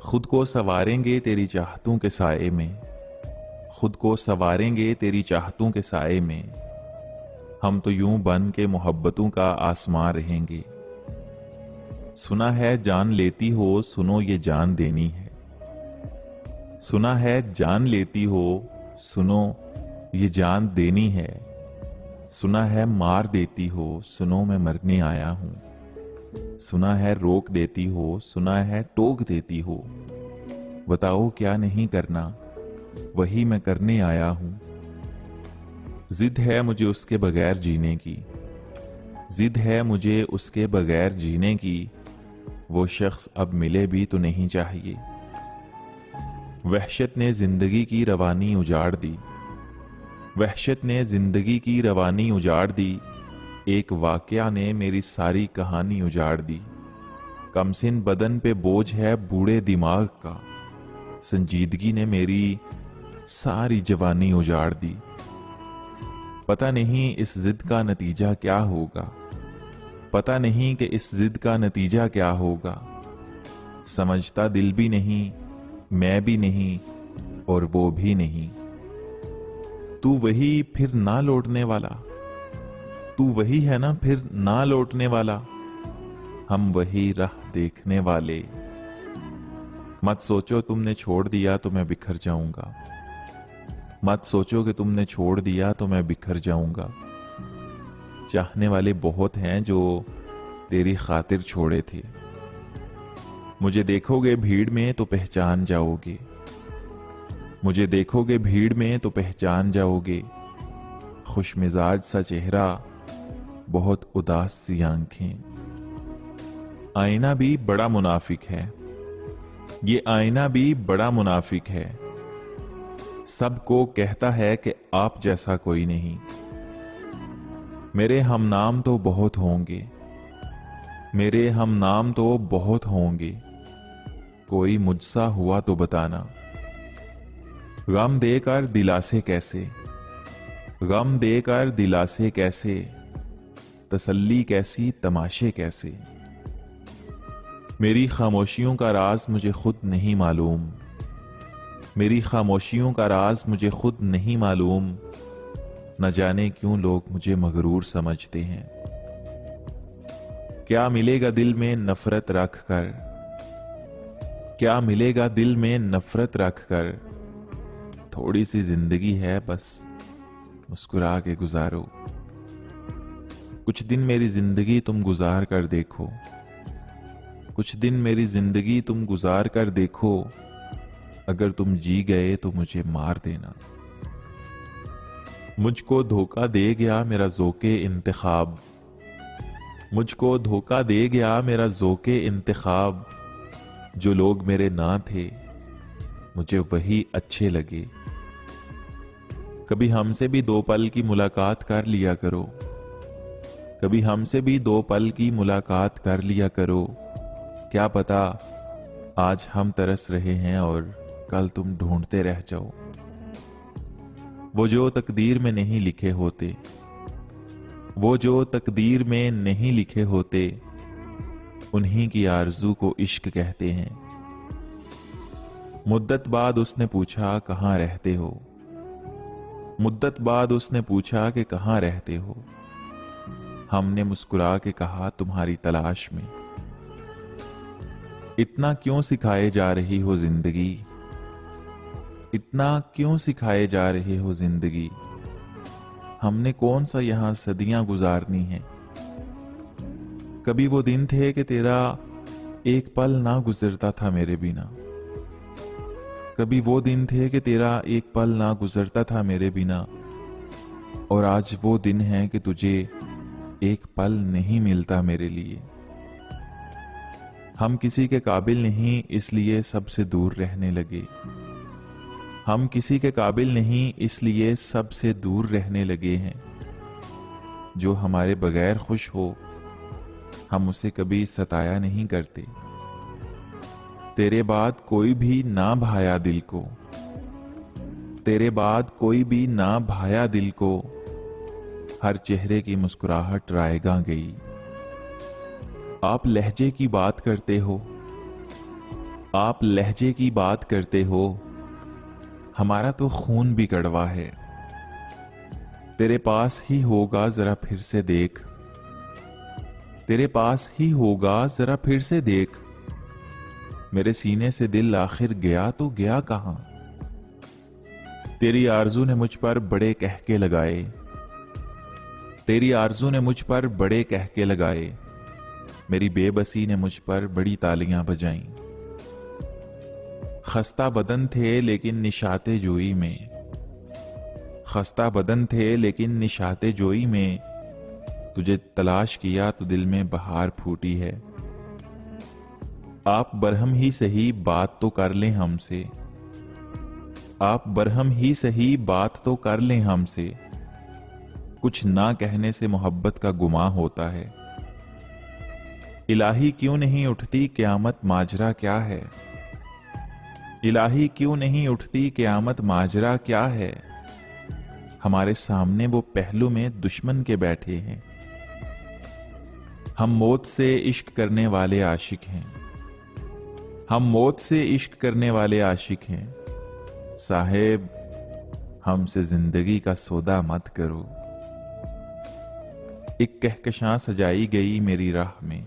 खुद को संवारेंगे तेरी चाहतों के साए में, खुद को संवारेंगे तेरी चाहतों के साए में। हम तो यूं बन के मोहब्बतों का आसमां रहेंगे। सुना है जान लेती हो, सुनो ये जान देनी है। सुना है जान लेती हो, सुनो ये जान देनी है। सुना है मार देती हो, सुनो मैं मरने आया हूं। सुना है रोक देती हो, सुना है टोक देती हो। बताओ क्या नहीं करना, वही मैं करने आया हूं। जिद है मुझे उसके बगैर जीने की, जिद है मुझे उसके बगैर जीने की। वो शख्स अब मिले भी तो नहीं चाहिए। वहशत ने जिंदगी की रवानी उजाड़ दी, वहशत ने जिंदगी की रवानी उजाड़ दी। एक वाकया ने मेरी सारी कहानी उजाड़ दी। कमसिन बदन पे बोझ है बूढ़े दिमाग का, संजीदगी ने मेरी सारी जवानी उजाड़ दी। पता नहीं इस जिद का नतीजा क्या होगा, पता नहीं कि इस जिद का नतीजा क्या होगा। समझता दिल भी नहीं, मैं भी नहीं और वो भी नहीं। तू वही फिर ना लौटने वाला, तू वही है ना फिर ना लौटने वाला। हम वही राह देखने वाले। मत सोचो तुमने छोड़ दिया तो मैं बिखर जाऊंगा, मत सोचो कि तुमने छोड़ दिया तो मैं बिखर जाऊंगा। चाहने वाले बहुत हैं जो तेरी खातिर छोड़े थे। मुझे देखोगे भीड़ में तो पहचान जाओगे, मुझे देखोगे भीड़ में तो पहचान जाओगे। खुश मिजाज सा चेहरा, बहुत उदास सी आंखें। आईना भी बड़ा मुनाफिक है, ये आईना भी बड़ा मुनाफिक है। सबको कहता है कि आप जैसा कोई नहीं। मेरे हम नाम तो बहुत होंगे, मेरे हम नाम तो बहुत होंगे। कोई मुझसा हुआ तो बताना। गम देकर दिलासे कैसे, गम देकर दिलासे कैसे। तसल्ली कैसी तमाशे कैसे। मेरी खामोशियों का राज मुझे खुद नहीं मालूम, मेरी खामोशियों का राज मुझे खुद नहीं मालूम। न जाने क्यों लोग मुझे मगरूर समझते हैं। क्या मिलेगा दिल में नफरत रख कर, क्या मिलेगा दिल में नफरत रख कर। थोड़ी सी जिंदगी है बस मुस्कुरा के गुजारो। कुछ दिन मेरी जिंदगी तुम गुजार कर देखो, कुछ दिन मेरी जिंदगी तुम गुजार कर देखो। अगर तुम जी गए तो मुझे मार देना। मुझको धोखा दे गया मेरा ज़ोके इंतखाब, मुझको धोखा दे गया मेरा ज़ोके इंतखाब। जो लोग मेरे ना थे मुझे वही अच्छे लगे। कभी हमसे भी दो पल की मुलाकात कर लिया करो, कभी हमसे भी दो पल की मुलाकात कर लिया करो। क्या पता आज हम तरस रहे हैं और कल तुम ढूंढते रह जाओ। वो जो तकदीर में नहीं लिखे होते, वो जो तकदीर में नहीं लिखे होते। उन्हीं की आरज़ू को इश्क कहते हैं। मुद्दत बाद उसने पूछा कहाँ रहते हो, मुद्दत बाद उसने पूछा कि कहाँ रहते हो। हमने मुस्कुरा के कहा तुम्हारी तलाश में। इतना क्यों सिखाए जा रही हो जिंदगी, इतना क्यों सिखाए जा रहे हो जिंदगी। हमने कौन सा यहां सदियां गुजारनी है। कभी वो दिन थे कि तेरा एक पल ना गुजरता था मेरे बिना, कभी वो दिन थे कि तेरा एक पल ना गुजरता था मेरे बिना। और आज वो दिन है कि तुझे एक पल नहीं मिलता मेरे लिए। हम किसी के काबिल नहीं इसलिए सबसे दूर रहने लगे, हम किसी के काबिल नहीं इसलिए सबसे दूर रहने लगे हैं। जो हमारे बगैर खुश हो हम उसे कभी सताया नहीं करते। तेरे बाद कोई भी ना भाया दिल को, तेरे बाद कोई भी ना भाया दिल को। हर चेहरे की मुस्कुराहट रायगा गई। आप लहजे की बात करते हो, आप लहजे की बात करते हो, हमारा तो खून भी कड़वा है। तेरे पास ही होगा जरा फिर से देख, तेरे पास ही होगा जरा फिर से देख, मेरे सीने से दिल आखिर गया तो गया कहां। तेरी आरज़ू ने मुझ पर बड़े कहके लगाए, तेरी आरज़ू ने मुझ पर बड़े कहके लगाए, मेरी बेबसी ने मुझ पर बड़ी तालियां बजाईं। खस्ता बदन थे लेकिन निशाते जोई में, खस्ता बदन थे लेकिन निशाते जोई में, तुझे तलाश किया तो दिल में बहार फूटी है। आप बरहम ही सही बात तो कर लें हमसे, आप बरहम ही सही बात तो कर लें हमसे, कुछ ना कहने से मोहब्बत का गुमां होता है। इलाही क्यों नहीं उठती क़यामत माजरा क्या है, इलाही क्यों नहीं उठती क़यामत माजरा क्या है, हमारे सामने वो पहलू में दुश्मन के बैठे हैं। हम मौत से इश्क करने वाले आशिक हैं, हम मौत से इश्क करने वाले आशिक हैं। साहेब हमसे जिंदगी का सौदा मत करो। एक कहकशां सजाई गई मेरी राह में,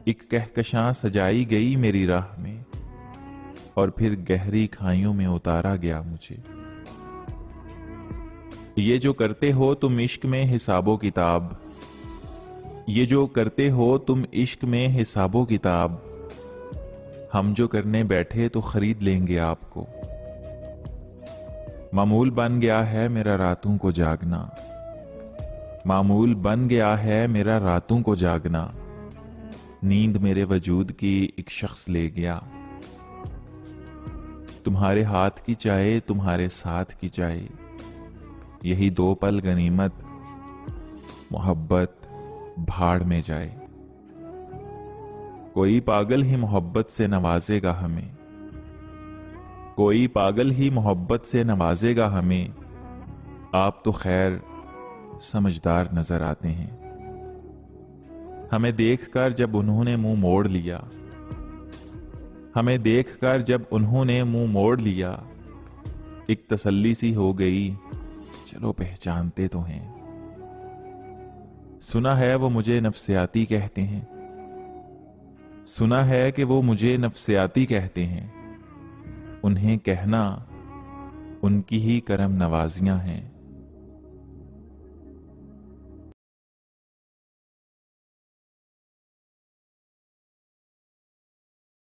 एक कहकशां सजाई गई मेरी राह में, और फिर गहरी खाइयों में उतारा गया मुझे। ये जो करते हो तुम इश्क में हिसाबो किताब, ये जो करते हो तुम इश्क में हिसाबो किताब, हम जो करने बैठे तो खरीद लेंगे आपको। मामूल बन गया है मेरा रातों को जागना, मामूल बन गया है मेरा रातों को जागना, नींद मेरे वजूद की एक शख्स ले गया। तुम्हारे हाथ की चाय तुम्हारे साथ की चाय, यही दो पल गनीमत, मोहब्बत भाड़ में जाए। कोई पागल ही मोहब्बत से नवाजेगा हमें, कोई पागल ही मोहब्बत से नवाजेगा हमें, आप तो खैर समझदार नजर आते हैं। हमें देखकर जब उन्होंने मुंह मोड़ लिया, हमें देखकर जब उन्होंने मुंह मोड़ लिया, एक तसल्ली सी हो गई, चलो पहचानते तो हैं। सुना है वो मुझे नफ्सियाती कहते हैं, सुना है कि वो मुझे नफ्सियाती कहते हैं, उन्हें कहना उनकी ही करम नवाजियां हैं।